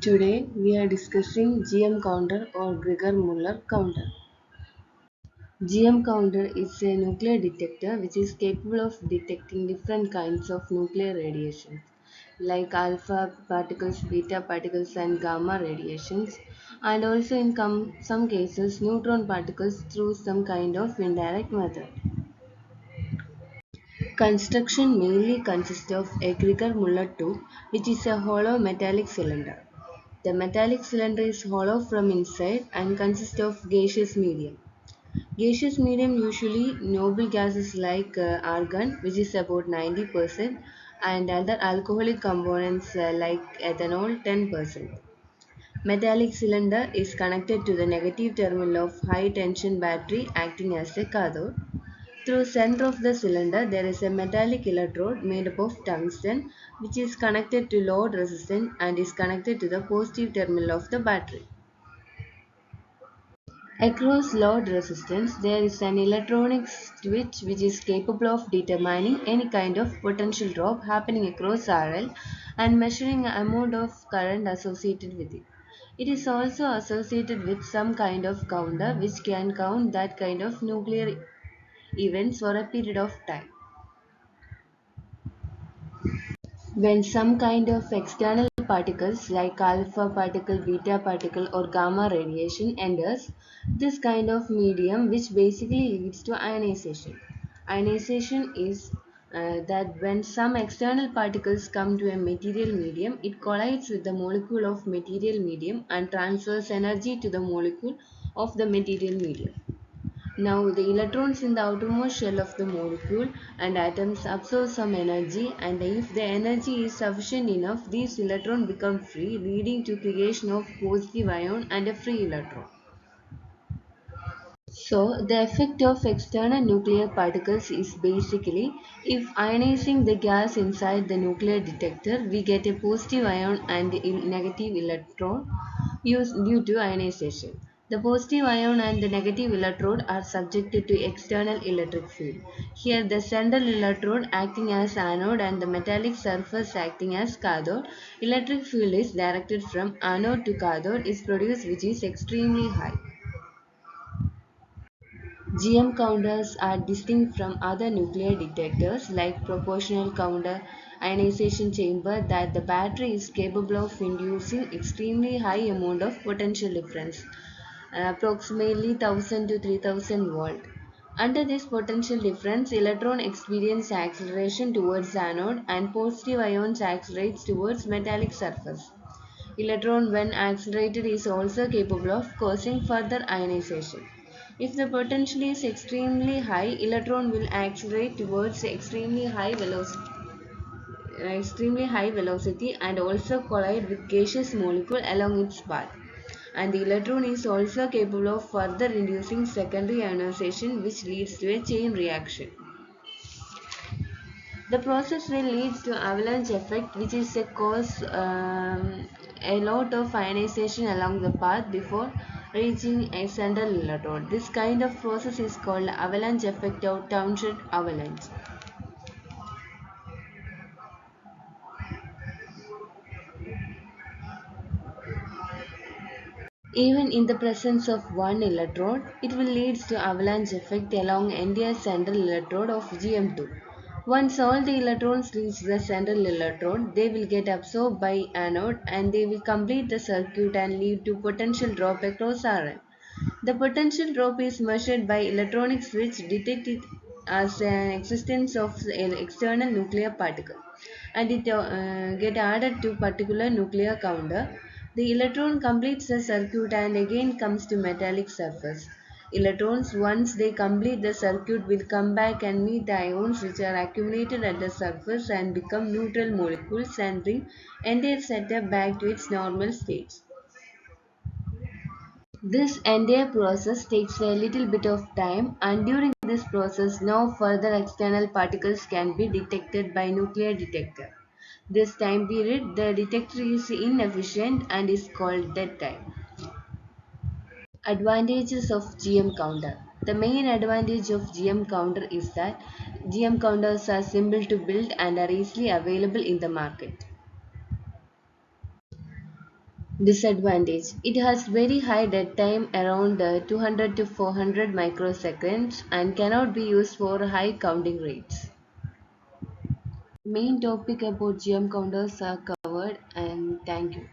Today we are discussing GM counter or Gregor-Muller counter. GM counter is a nuclear detector which is capable of detecting different kinds of nuclear radiations like alpha particles, beta particles and gamma radiations, and also in some cases neutron particles through some kind of indirect method. Construction mainly consists of a Gregor-Muller tube, which is a hollow metallic cylinder. The metallic cylinder is hollow from inside and consists of gaseous medium. Gaseous medium usually noble gases like argon, which is about 90%, and other alcoholic components like ethanol 10%. Metallic cylinder is connected to the negative terminal of high tension battery acting as a cathode. Through center of the cylinder there is a metallic electrode made up of tungsten which is connected to load resistance and is connected to the positive terminal of the battery. Across load resistance there is an electronic switch which is capable of determining any kind of potential drop happening across RL and measuring the amount of current associated with it. It is also associated with some kind of counter which can count that kind of nuclear events for a period of time. When some kind of external particles like alpha particle, beta particle or gamma radiation enters this kind of medium which basically leads to ionization. Ionization is that when some external particles come to a material medium, it collides with the molecule of material medium and transfers energy to the molecule of the material medium. Now the electrons in the outermost shell of the molecule and atoms absorb some energy, and if the energy is sufficient enough, these electrons become free, leading to creation of positive ion and a free electron. So the effect of external nuclear particles is basically if ionizing the gas inside the nuclear detector, we get a positive ion and a negative electron due to ionization. The positive ion and the negative electrode are subjected to external electric field. Here the central electrode acting as anode and the metallic surface acting as cathode. Electric field is directed from anode to cathode is produced which is extremely high. GM counters are distinct from other nuclear detectors like proportional counter ionization chamber that the battery is capable of inducing extremely high amount of potential difference, approximately 1000 to 3000 volt. Under this potential difference, electron experience acceleration towards anode and positive ions accelerates towards metallic surface. Electron when accelerated is also capable of causing further ionization. If the potential is extremely high, electron will accelerate towards extremely high velocity and also collide with gaseous molecule along its path. And the electron is also capable of further inducing secondary ionization which leads to a chain reaction. The process will lead to avalanche effect which is a cause a lot of ionization along the path before reaching a central electrode. This kind of process is called avalanche effect or Townshend avalanche. Even in the presence of one electrode, it will lead to avalanche effect along entire central electrode of GM2. Once all the electrons reach the central electrode, they will get absorbed by anode and they will complete the circuit and lead to potential drop across RN. The potential drop is measured by electronic switch detected as an existence of an external nuclear particle and it get added to particular nuclear counter. The electron completes the circuit and again comes to metallic surface. Electrons once they complete the circuit will come back and meet the ions which are accumulated at the surface and become neutral molecules and bring entire setup back to its normal state. This entire process takes a little bit of time and during this process no further external particles can be detected by nuclear detector. This time period the detector is inefficient and is called dead time. Advantages of GM counter. The main advantage of GM counter is that GM counters are simple to build and are easily available in the market. Disadvantage: it has very high dead time, around 200 to 400 microseconds, and cannot be used for high counting rates. Main topic about GM counters are covered, and thank you.